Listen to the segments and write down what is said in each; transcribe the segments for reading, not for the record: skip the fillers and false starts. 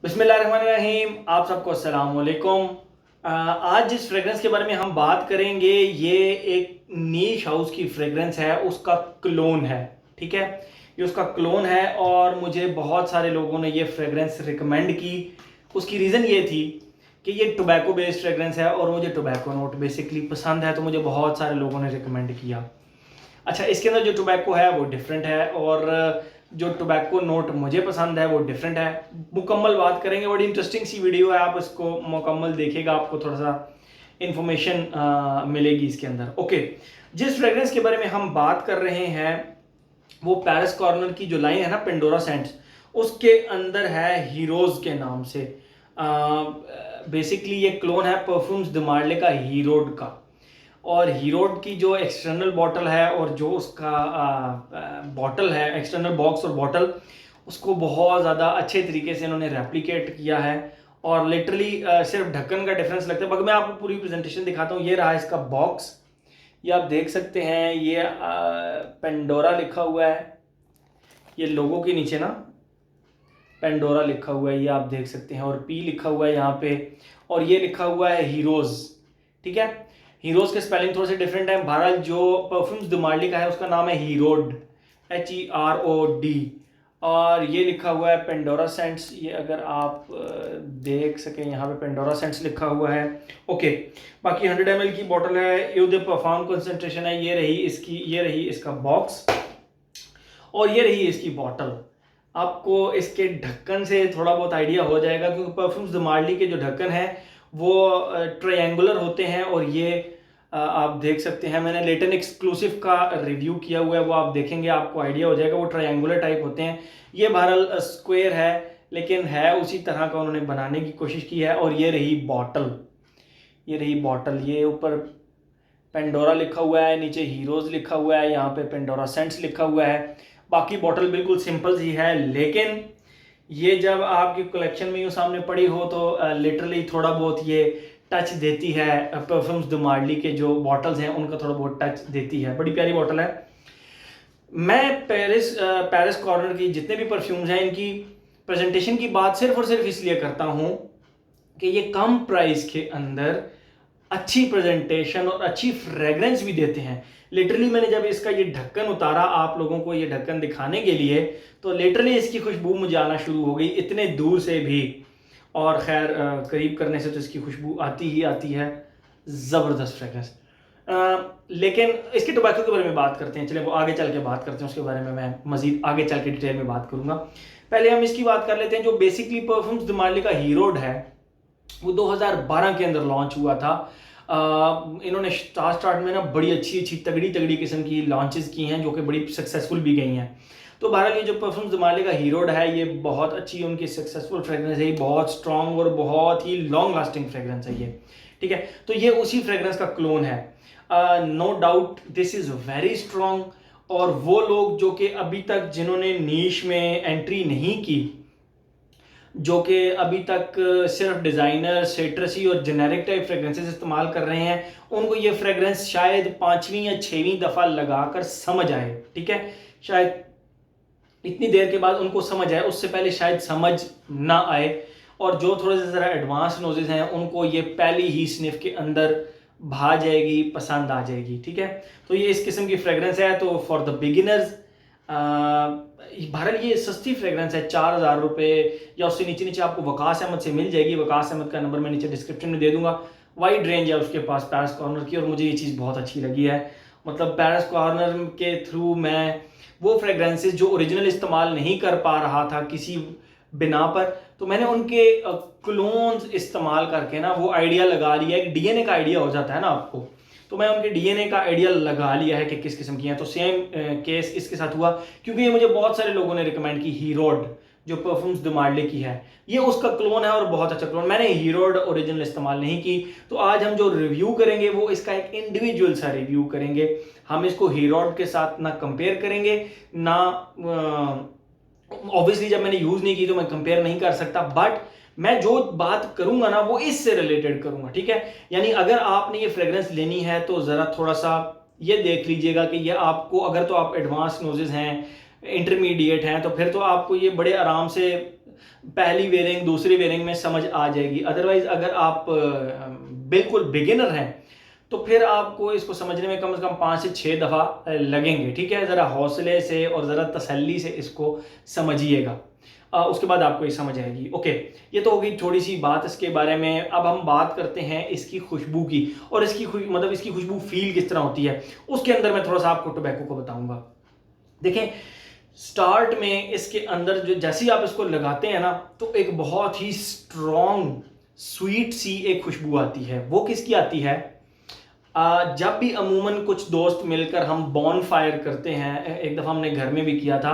बिस्मिल्लाहिर्रहमानिर्रहीम। आप सबको अस्सलाम वालेकुम। आज जिस फ्रेगरेंस के बारे में हम बात करेंगे ये एक नीश हाउस की फ्रेगरेंस है, उसका क्लोन है। ठीक है, ये उसका क्लोन है और मुझे बहुत सारे लोगों ने ये फ्रेगरेंस रिकमेंड की। उसकी रीज़न ये थी कि ये टोबैको बेस्ड फ्रेगरेंस है और मुझे टोबैको नोट बेसिकली पसंद है, तो मुझे बहुत सारे लोगों ने रिकमेंड किया। अच्छा, इसके अंदर जो टोबैको है वो डिफरेंट है और जो टोबैको नोट मुझे पसंद है वो डिफरेंट है। मुकम्मल बात करेंगे, बड़ी इंटरेस्टिंग सी वीडियो है, आप इसको मुकम्मल देखेगा, आपको थोड़ा सा इंफॉर्मेशन मिलेगी इसके अंदर। ओके, जिस फ्रेगरेंस के बारे में हम बात कर रहे हैं वो पेरिस कॉर्नर की जो लाइन है ना, पेंडोरा सेंट्स, उसके अंदर है हीरोज के नाम से। बेसिकली ये क्लोन है परफ्यूम्स द मार्ले का हीरोड का। और हीरोड की जो एक्सटर्नल बॉटल है और जो उसका बॉटल है, एक्सटर्नल बॉक्स और बॉटल, उसको बहुत ज़्यादा अच्छे तरीके से इन्होंने रेप्लिकेट किया है और लिटरली सिर्फ ढक्कन का डिफरेंस लगता है। बाकी मैं आपको पूरी प्रेजेंटेशन दिखाता हूँ। ये रहा इसका बॉक्स, ये आप देख सकते हैं, ये पेंडोरा लिखा हुआ है, ये लोगों के नीचे ना पेंडोरा लिखा हुआ है, ये आप देख सकते हैं, और पी लिखा हुआ है यहाँ पे, और ये लिखा हुआ है हीरोज। ठीक है, हीरोज के स्पेलिंग थोड़े से डिफरेंट है। बहरहाल जो परफ्यूम्स दुमार्ली का है उसका नाम है हीरोड, HEROD, और ये लिखा हुआ है पेंडोरा सेंट्स। ये अगर आप देख सकें, यहाँ पे पेंडोरा सेंट्स लिखा हुआ है। ओके, बाकी 100 ml की बोतल है, ये परफॉर्म कंसंट्रेशन है। ये रही इसकी, ये रही इसका बॉक्स और ये रही इसकी बॉटल। आपको इसके ढक्कन से थोड़ा बहुत आइडिया हो जाएगा, क्योंकि परफ्यूम्स द मार्ली के जो ढक्कन है वो ट्रायंगुलर होते हैं, और ये आप देख सकते हैं, मैंने लेटन एक्सक्लूसिव का रिव्यू किया हुआ है, वो आप देखेंगे आपको आइडिया हो जाएगा। वो ट्रायंगुलर टाइप होते हैं, ये बहरहाल स्क्वायर है, लेकिन है उसी तरह का उन्होंने बनाने की कोशिश की है। और ये रही बॉटल, ये रही बॉटल, ये ऊपर पेंडोरा लिखा हुआ है, नीचे हीरोज लिखा हुआ है, यहाँ पे पेंडोरा सेंट्स लिखा हुआ है। बाकी बॉटल बिल्कुल सिंपल सी है, लेकिन ये जब आपकी कलेक्शन में यूँ सामने पड़ी हो तो लिटरली थोड़ा बहुत ये टच देती है। परफ्यूम्स द मार्ली के जो बॉटल्स हैं उनका थोड़ा बहुत टच देती है। बड़ी प्यारी बॉटल है। मैं पेरिस कॉर्नर की जितने भी परफ्यूम्स हैं इनकी प्रेजेंटेशन की बात सिर्फ और सिर्फ इसलिए करता हूँ कि ये कम प्राइस के अंदर अच्छी प्रेजेंटेशन और अच्छी फ्रेग्रेंस भी देते हैं। लिटरली मैंने जब इसका ये ढक्कन उतारा आप लोगों को ये ढक्कन दिखाने के लिए, तो लिटरली इसकी खुशबू मुझे आना शुरू हो गई इतने दूर से भी, और खैर करीब करने से तो इसकी खुशबू आती ही आती है। ज़बरदस्त फ्रेग्रेंस। लेकिन इसके टोबैको के बारे में बात करते हैं, चलिए वो आगे चल के बात करते हैं, उसके बारे में मैं मजीद आगे चल के डिटेल में बात करूंगा। पहले हम इसकी बात कर लेते हैं। जो बेसिकली परफ्यूम्स द मार्ली का हीरोड है वो 2012 के अंदर लॉन्च हुआ था। इन्होंने स्टार्ट में ना बड़ी अच्छी अच्छी तगड़ी तगड़ी किस्म की लॉन्चेस की हैं जो कि बड़ी सक्सेसफुल भी गई हैं। तो बहरहाल ये जो परफ्यूम्स द मार्ली का हीरोड है ये बहुत अच्छी उनकी सक्सेसफुल फ्रेग्रेंस है, बहुत स्ट्रॉन्ग और बहुत ही लॉन्ग लास्टिंग फ्रेग्रेंस है ये। ठीक है, तो ये उसी फ्रेग्रेंस का क्लोन है। No doubt this is very strong. और वो लोग जो कि अभी तक जिन्होंने नीश में एंट्री नहीं की, जो कि अभी तक सिर्फ डिज़ाइनर, सिट्रसी और जेनेरिक टाइप फ्रेग्रेंसेस इस्तेमाल कर रहे हैं, उनको ये फ्रेग्रेंस शायद 5वीं या 6वीं दफ़ा लगाकर समझ आए। ठीक है, शायद इतनी देर के बाद उनको समझ आए, उससे पहले शायद समझ ना आए। और जो थोड़े से ज़रा एडवांस नोजेस हैं उनको ये पहली ही स्निफ के अंदर भा जाएगी, पसंद आ जाएगी। ठीक है, तो ये इस किस्म की फ्रेग्रेंस है। तो फॉर द बिगिनर्स बहरहाल ये सस्ती फ्रेग्रेंस है, 4,000 रुपये या उससे नीचे नीचे आपको वकास अहमद से मिल जाएगी। वकास अहमद का नंबर मैं नीचे डिस्क्रिप्शन में दे दूंगा। वाइड रेंज है उसके पास पेरिस कॉर्नर की, और मुझे ये चीज़ बहुत अच्छी लगी है। मतलब पेरिस कॉर्नर के थ्रू मैं वो फ्रेग्रेंसेस जो ओरिजिनल इस्तेमाल नहीं कर पा रहा था किसी बिना पर, तो मैंने उनके क्लोन्स इस्तेमाल करके ना वो आइडिया लगा लिया। एक डीएनए का आइडिया हो जाता है ना आपको, तो मैं उनके डीएनए का आइडिया लगा लिया है कि किस किस्म की हैं। तो सेम केस इसके साथ हुआ, क्योंकि ये मुझे बहुत सारे लोगों ने रिकमेंड की हीरोड, जो परफ्यूम्स द मार्ले की है, ये उसका क्लोन है और बहुत अच्छा क्लोन। मैंने हीरोड ओरिजिनल इस्तेमाल नहीं की, तो आज हम जो रिव्यू करेंगे वो इसका एक इंडिविजुअल सा रिव्यू करेंगे। हम इसको हीरोड के साथ ना कंपेयर करेंगे, ना ऑब्वियसली जब मैंने यूज नहीं की तो मैं कंपेयर नहीं कर सकता, बट मैं जो बात करूंगा ना वो इससे रिलेटेड करूंगा। ठीक है, यानी अगर आपने ये फ्रेग्रेंस लेनी है तो जरा थोड़ा सा ये देख लीजिएगा कि ये आपको, अगर तो आप एडवांस नोजेस हैं, इंटरमीडिएट हैं, तो फिर तो आपको ये बड़े आराम से पहली वेयरिंग दूसरी वेयरिंग में समझ आ जाएगी। अदरवाइज अगर आप बिल्कुल बिगिनर हैं तो फिर आपको इसको समझने में कम से कम 5 से 6 दफ़ा लगेंगे। ठीक है, ज़रा हौसले से और ज़रा तसल्ली से इसको समझिएगा, उसके बाद आपको ये समझ आएगी। ओके, ये तो हो गई थोड़ी सी बात इसके बारे में। अब हम बात करते हैं इसकी खुशबू की, और इसकी मतलब इसकी खुशबू फील किस तरह होती है। उसके अंदर मैं थोड़ा सा आपको टोबैको को बताऊंगा। देखें, स्टार्ट में इसके अंदर जो जैसे ही आप इसको लगाते हैं ना, तो एक बहुत ही स्ट्रॉन्ग स्वीट सी एक खुशबू आती है। वो किसकी आती है? जब भी अमूमन कुछ दोस्त मिलकर हम बॉन फायर करते हैं, एक दफ़ा हमने घर में भी किया था,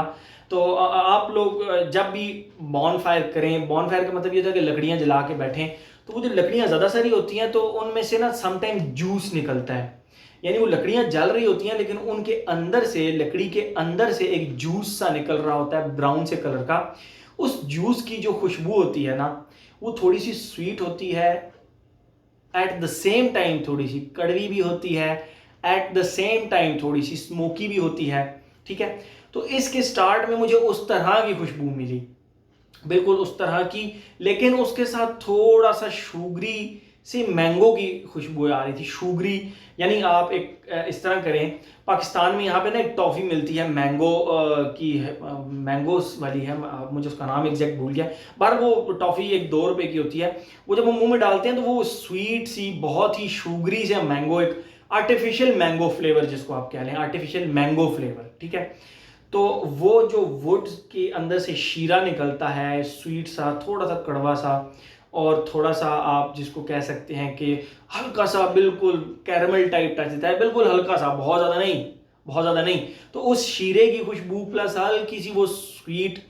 तो आप लोग जब भी बॉन फायर करें, बॉन फायर का मतलब ये था कि लकड़ियां जला के बैठें, तो वो जो लकड़ियां ज़्यादा सारी होती हैं तो उनमें से ना समटाइम जूस निकलता है। यानी वो लकड़ियां जल रही होती हैं लेकिन उनके अंदर से, लकड़ी के अंदर से एक जूस सा निकल रहा होता है ब्राउन से कलर का। उस जूस की जो खुशबू होती है ना, वो थोड़ी सी स्वीट होती है, एट द सेम टाइम थोड़ी सी कड़वी भी होती है, एट द सेम टाइम थोड़ी सी स्मोकी भी होती है। ठीक है, तो इसके स्टार्ट में मुझे उस तरह की खुशबू मिली, बिल्कुल उस तरह की, लेकिन उसके साथ थोड़ा सा शुगरी से मैंगो की खुशबू आ रही थी। शुगरी यानी आप एक इस तरह करें, पाकिस्तान में यहाँ पे ना एक टॉफ़ी मिलती है मैंगो की, मैंगोस वाली है, मुझे उसका नाम एग्जैक्ट भूल गया। बाहर वो टॉफ़ी एक 2 रुपए की होती है। वो जब वो मुंह में डालते हैं तो वो स्वीट सी, बहुत ही शुगरी से मैंगो, एक आर्टिफिशियल मैंगो फ्लेवर जिसको आप कह लें, आर्टिफिशियल मैंगो फ्लेवर। ठीक है, तो वो जो वुड के अंदर से शीरा निकलता है, स्वीट सा, थोड़ा सा कड़वा सा, और थोड़ा सा आप जिसको कह सकते हैं कि हल्का सा बिल्कुल कैरमल टाइप टच देता है, बिल्कुल हल्का सा, बहुत ज़्यादा नहीं, बहुत ज़्यादा नहीं। तो उस शीरे की खुशबू प्लस हल्की सी वो स्वीट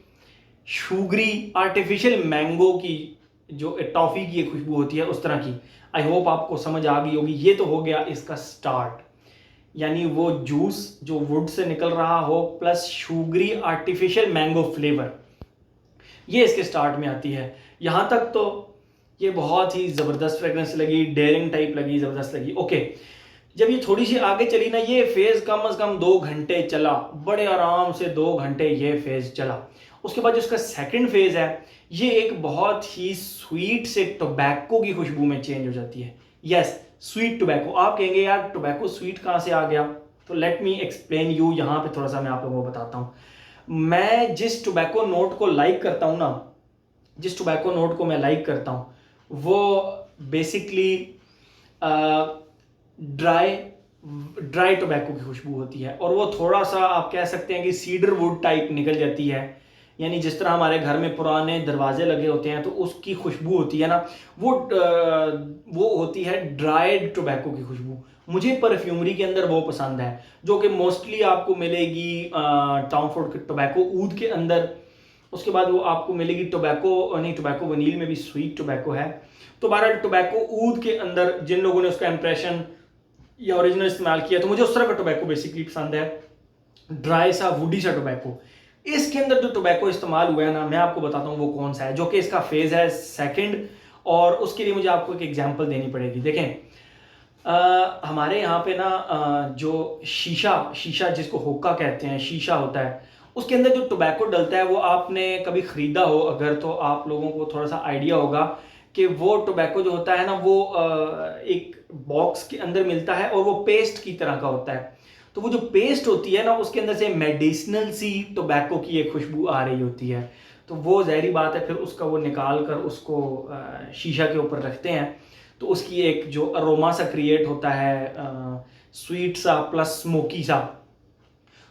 शुगरी आर्टिफिशियल मैंगो की जो टॉफ़ी की खुशबू होती है, उस तरह की। आई होप आपको समझ आ गई होगी। ये तो हो गया इसका स्टार्ट, यानी वो जूस जो वुड से निकल रहा हो plus sugary artificial mango flavour, ये इसके स्टार्ट में आती है। यहाँ तक तो ये बहुत ही ज़बरदस्त फ्रेग्रेंस लगी, डेयरिंग टाइप लगी, ज़बरदस्त लगी। ओके, जब ये थोड़ी सी आगे चली ना, ये फेज़ कम से कम 2 घंटे चला, बड़े आराम से 2 घंटे ये फेज़ चला। उसके बाद जो इसका सेकंड फेज़ है, ये एक बहुत ही स्वीट से टोबैको की खुशबू में चेंज हो जाती है। Yes, sweet tobacco. आप कहेंगे यार टोबैको स्वीट कहाँ से आ गया? तो लेट मी एक्सप्लेन यू। यहाँ पे थोड़ा सा मैं आप लोगों को बताता हूँ। मैं जिस टोबैको नोट को लाइक करता हूँ ना, जिस टोबैको नोट को मैं लाइक करता हूँ, वो बेसिकली ड्राई टोबैको की खुशबू होती है, और वो थोड़ा सा आप कह सकते हैं कि सीडर वुड टाइप निकल जाती है। यानी जिस तरह हमारे घर में पुराने दरवाजे लगे होते हैं तो उसकी खुशबू होती है ना, वो होती है ड्राइड टोबैको की खुशबू। मुझे परफ्यूमरी के अंदर वो पसंद है, जो कि मोस्टली आपको मिलेगी टॉम फोर्ड के टोबैको ऊद के अंदर। उसके बाद वो आपको मिलेगी टोबैको, नहीं टोबैको वनील में भी स्वीट टोबैको है। तो बहरहाल टोबैको ऊद के अंदर जिन लोगों ने उसका इंप्रेशन या ओरिजिनल इस्तेमाल किया, तो मुझे उस तरह का टोबैको बेसिकली पसंद है, ड्राई सा वुडी सा टोबैको। इसके अंदर जो टोबैको इस्तेमाल हुआ है ना, मैं आपको बताता हूँ वो कौन सा है, जो कि इसका फेज है सेकंड। और उसके लिए मुझे आपको एक एग्जांपल देनी पड़ेगी। देखें, हमारे यहाँ पे ना जो शीशा जिसको हुक्का कहते हैं, शीशा होता है, उसके अंदर जो टोबैको डलता है, वो आपने कभी ख़रीदा हो अगर, तो आप लोगों को थोड़ा सा आइडिया होगा कि वो टोबैको जो होता है ना, वो एक बॉक्स के अंदर मिलता है और वो पेस्ट की तरह का होता है। तो वो जो पेस्ट होती है ना, उसके अंदर से मेडिसिनल सी टोबैको की एक खुशबू आ रही होती है। तो वो ज़ाहिरी बात है, फिर उसका वो निकाल कर उसको शीशा के ऊपर रखते हैं, तो उसकी एक जो अरोमा सा क्रिएट होता है, स्वीट सा प्लस स्मोकी सा,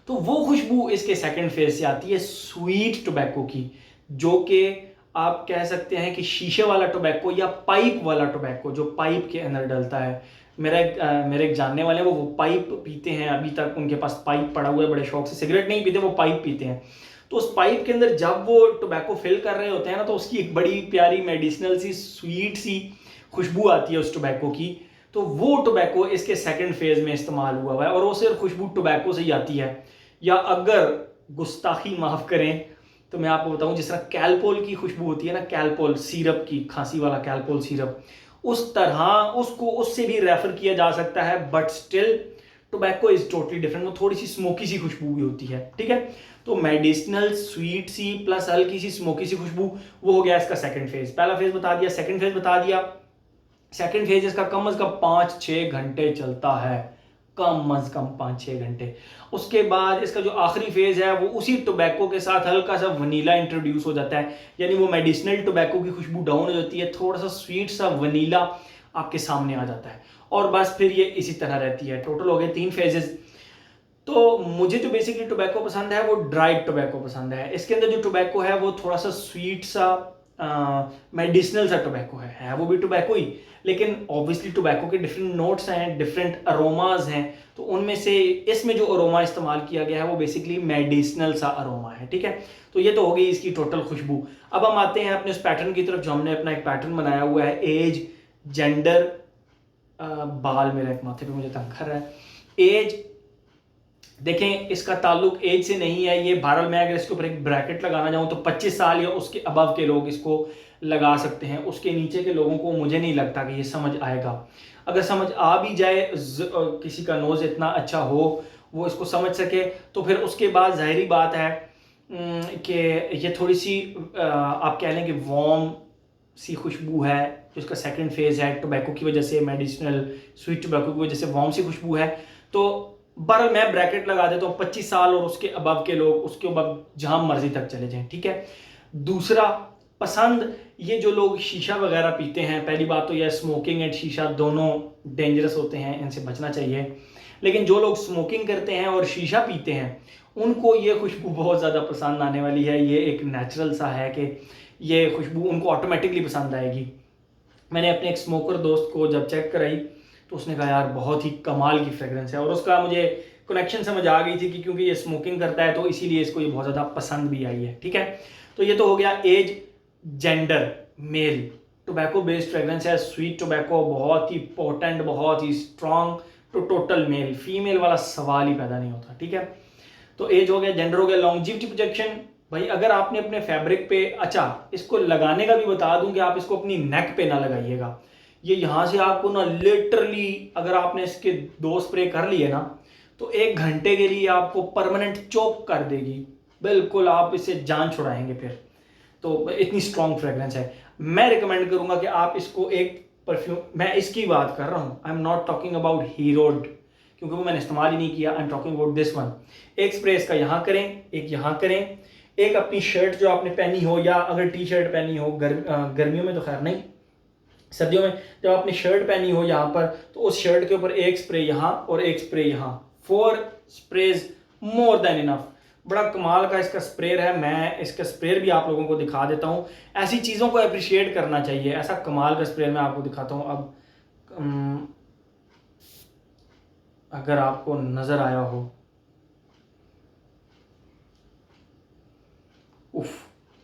तो वो खुशबू इसके सेकंड फेज से आती है स्वीट टोबैको की, जो कि आप कह सकते हैं कि शीशे वाला टोबैको या पाइप वाला टोबैको, जो पाइप के अंदर डलता है। मेरे एक जानने वाले वो पाइप पीते हैं, अभी तक उनके पास पाइप पड़ा हुआ है, बड़े शौक से। सिगरेट नहीं पीते, वो पाइप पीते हैं। तो उस पाइप के अंदर जब वो टोबैको फिल कर रहे होते हैं ना, तो उसकी एक बड़ी प्यारी मेडिसिनल सी स्वीट सी खुशबू आती है उस टोबैको की। तो वो टोबैको इसके सेकंड फेज में इस्तेमाल हुआ है, और वो सिर्फ खुशबू टोबैको से ही आती है। या अगर गुस्ताखी माफ़ करें तो मैं आपको बताऊं, जिस तरह कैलपोल की खुशबू होती है ना, कैलपोल सिरप की, खांसी वाला कैलपोल सिरप, उस तरह उसको उससे भी रेफर किया जा सकता है। But still tobacco is totally different, वो थोड़ी सी स्मोकी सी खुशबू भी होती है, ठीक है। तो मेडिसिनल स्वीट सी प्लस हल्की सी स्मोकी सी खुशबू, वो हो गया इसका सेकंड फेज। पहला फेज बता दिया, सेकंड फेज बता दिया। सेकंड फेज इसका कम अज कम 5-6 घंटे चलता है, कम अज कम 5-6 घंटे। उसके बाद इसका जो आखिरी फेज है वो उसी टोबैको के साथ हल्का सा वनीला इंट्रोड्यूस हो जाता है, यानी वो मेडिसिनल टोबैको की खुशबू डाउन हो जाती है, थोड़ा सा स्वीट सा वनीला आपके सामने आ जाता है, और बस फिर ये इसी तरह रहती है। टोटल हो गए 3 फेजेस। तो मुझे जो बेसिकली टोबैको पसंद है वो ड्राइड टोबैको पसंद है। इसके अंदर जो टोबैको है वो थोड़ा सा स्वीट सा मेडिसिनल सा टोबैको है वो भी टोबैको ही, लेकिन ऑब्वियसली टोबैको के डिफरेंट नोट्स हैं, डिफरेंट अरोमाज हैं, तो उनमें से इसमें जो अरोमा इस्तेमाल किया गया है वो बेसिकली मेडिसिनल सा अरोमा है, ठीक है। तो ये तो हो गई इसकी टोटल खुशबू। अब हम आते हैं अपने उस पैटर्न की तरफ जो हमने अपना एक पैटर्न बनाया हुआ है, एज, जेंडर, बाल मेरा एक माथे पे मुझे तंग कर रहा है। एज देखें, इसका ताल्लुक एज से नहीं है, ये बहरहाल मैं अगर इसके ऊपर एक ब्रैकेट लगाना चाहूँ तो 25 साल या उसके अबव के लोग इसको लगा सकते हैं, उसके नीचे के लोगों को मुझे नहीं लगता कि ये समझ आएगा। अगर समझ आ भी जाए, किसी का नोज़ इतना अच्छा हो वो इसको समझ सके, तो फिर उसके बाद ज़ाहिरी बात है कि ये थोड़ी सी आप कह लें कि वार्म सी खुशबू है, जो इसका सेकंड फेज़ है, टोबैको की वजह से, मेडिसिनल स्वीट टोबैको की वजह से वार्म सी खुशबू है। तो बहरहाल मैं ब्रैकेट लगा देता हूँ 25 साल और उसके अबव के लोग, उसके अबव जहाँ मर्जी तक चले जाएं, ठीक है। दूसरा पसंद, ये जो लोग शीशा वगैरह पीते हैं, पहली बात तो यह स्मोकिंग एंड शीशा दोनों डेंजरस होते हैं, इनसे बचना चाहिए। लेकिन जो लोग स्मोकिंग करते हैं और शीशा पीते हैं उनको ये खुशबू बहुत ज़्यादा पसंद आने वाली है। ये एक नेचुरल सा है कि ये खुशबू उनको ऑटोमेटिकली पसंद आएगी। मैंने अपने एक स्मोकर दोस्त को जब चेक कराई तो उसने कहा यार बहुत ही कमाल की फ्रेगरेंस है, और उसका मुझे कनेक्शन समझ आ गई थी कि क्योंकि ये स्मोकिंग करता है तो इसीलिए इसको ये बहुत ज़्यादा पसंद भी आई है, ठीक है। तो ये तो हो गया age, gender, male. Tobacco based fragrance है, स्वीट टोबैको, बहुत ही पोटेंट, बहुत ही स्ट्रॉन्ग, तो टोटल मेल, फीमेल वाला सवाल ही पैदा नहीं होता, ठीक है। तो एज हो गया, जेंडर हो गया। लॉन्जिविटी प्रोजेक्शन, भाई अगर आपने अपने फैब्रिक पे, अच्छा इसको लगाने का भी बता दूं कि आप इसको अपनी नेक पे ना लगाइएगा, ये यहाँ से आपको ना लिटरली अगर आपने इसके 2 स्प्रे कर लिए ना तो 1 घंटे के लिए आपको परमानेंट चोक कर देगी, बिल्कुल आप इससे जान छुड़ाएंगे फिर। तो इतनी स्ट्रॉन्ग फ्रेगरेंस है। मैं रिकमेंड करूंगा कि आप इसको एक परफ्यूम, मैं इसकी बात कर रहा हूँ, I am not talking about हीरोड क्योंकि वो मैंने इस्तेमाल ही नहीं किया, I am talking about this one. एक स्प्रे इसका यहाँ करें, एक यहाँ करें, एक अपनी शर्ट जो आपने पहनी हो, या अगर टी शर्ट पहनी हो, गर्मियों में तो खैर नहीं, सर्दियों में जब आपने शर्ट पहनी हो यहाँ पर, तो उस शर्ट के ऊपर एक स्प्रे यहाँ और एक स्प्रे यहाँ, 4 स्प्रेज मोर देन इनफ। बड़ा कमाल का इसका स्प्रेयर है, मैं इसका स्प्रेयर भी आप लोगों को दिखा देता हूँ। ऐसी चीज़ों को अप्रिशिएट करना चाहिए, ऐसा कमाल का स्प्रेयर मैं आपको दिखाता हूँ। अब अगर आपको नज़र आया हो, उफ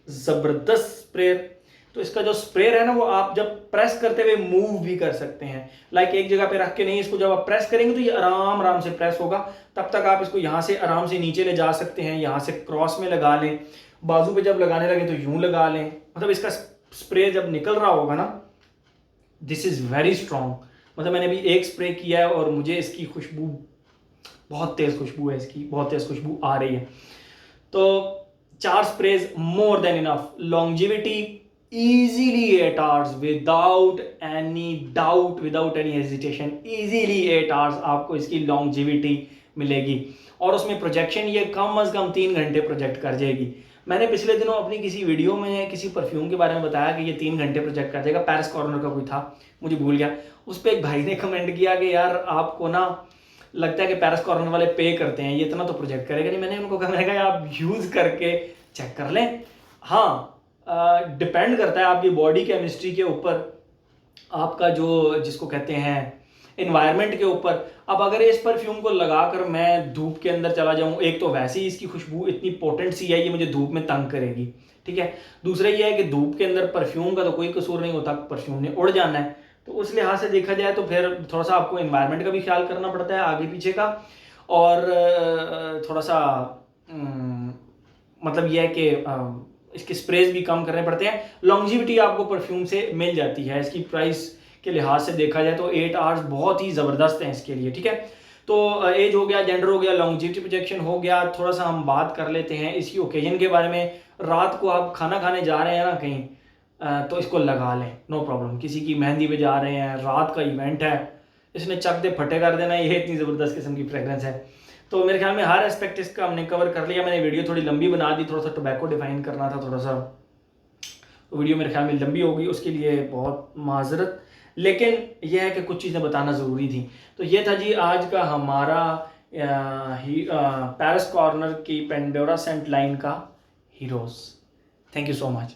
ज़बरदस्त स्प्रेयर। तो इसका जो स्प्रेयर है ना वो आप जब प्रेस करते हुए मूव भी कर सकते हैं, लाइक एक जगह पे रख के नहीं, इसको जब आप प्रेस करेंगे तो ये आराम आराम से प्रेस होगा। तब तक आप इसको यहाँ से आराम से नीचे ले जा सकते हैं, यहाँ से क्रॉस में लगा लें, बाजू पे जब लगाने लगे तो यूं लगा लें, मतलब इसका स्प्रे जब निकल रहा होगा ना, दिस इज़ वेरी स्ट्रॉन्ग। मतलब मैंने अभी एक स्प्रे किया है और मुझे इसकी खुशबू, बहुत तेज़ खुशबू है इसकी, बहुत तेज़ खुशबू आ रही है। तो 4 sprays more than enough. Longevity easily 8 hours without any doubt, without any hesitation, easily 8 hours आपको इसकी longevity मिलेगी। और उसमें प्रोजेक्शन ये कम अज़ कम 3 घंटे प्रोजेक्ट कर जाएगी। मैंने पिछले दिनों अपनी किसी वीडियो में किसी परफ्यूम के बारे में बताया कि ये 3 घंटे प्रोजेक्ट कर जाएगा, पेरिस कॉर्नर का कोई था, मुझे भूल गया। उस पर एक भाई ने कमेंट किया कि यार आपको ना लगता है कि पेरिस कॉर्नर वाले पे करते हैं, ये इतना तो प्रोजेक्ट करेगा नहीं। मैंने उनको कहा, मैंने कहा आप यूज़ करके चेक कर लें। हाँ, डिपेंड करता है आपकी बॉडी केमिस्ट्री के ऊपर, आपका जो जिसको कहते हैं इन्वायरमेंट के ऊपर। अब अगर इस परफ्यूम को लगाकर मैं धूप के अंदर चला जाऊं, एक तो वैसे ही इसकी खुशबू इतनी पोटेंट सी है, ये मुझे धूप में तंग करेगी, ठीक है। दूसरा ये है कि धूप के अंदर परफ्यूम का तो कोई कसूर नहीं होता, परफ्यूम ने उड़ जाना है। तो उस लिहाज से देखा जाए तो फिर थोड़ा सा आपको इन्वायरमेंट का भी ख्याल करना पड़ता है, आगे पीछे का, और थोड़ा सा मतलब यह है कि इसके स्प्रेज भी कम करने पड़ते हैं। लॉन्जिविटी आपको परफ्यूम से मिल जाती है, इसकी प्राइस के लिहाज से देखा जाए तो 8 आवर्स बहुत ही ज़बरदस्त हैं इसके लिए, ठीक है। तो एज हो गया, जेंडर हो गया, लॉन्जिविटी प्रोजेक्शन हो गया, थोड़ा सा हम बात कर लेते हैं इसी ओकेजन के बारे में। रात को आप खाना खाने जा रहे हैं ना कहीं, तो इसको लगा लें, नो प्रॉब्लम। किसी की मेहंदी पे जा रहे हैं, रात का इवेंट है, इसने चक दे फटे कर देना, ये इतनी ज़बरदस्त किस्म की फ्रेगरेंस है। तो मेरे ख्याल में हर एस्पेक्ट इसका हमने कवर कर लिया। मैंने वीडियो थोड़ी लंबी बना दी, थोड़ा सा टोबैको डिफाइन करना था, थोड़ा सा वीडियो मेरे ख्याल में लंबी होगी, उसके लिए बहुत माजरत। लेकिन यह है कि कुछ चीज़ें बताना ज़रूरी थी। तो ये था जी आज का हमारा पैरिस कॉर्नर की पेंडोरा सेंट लाइन का heroes. Thank you so much.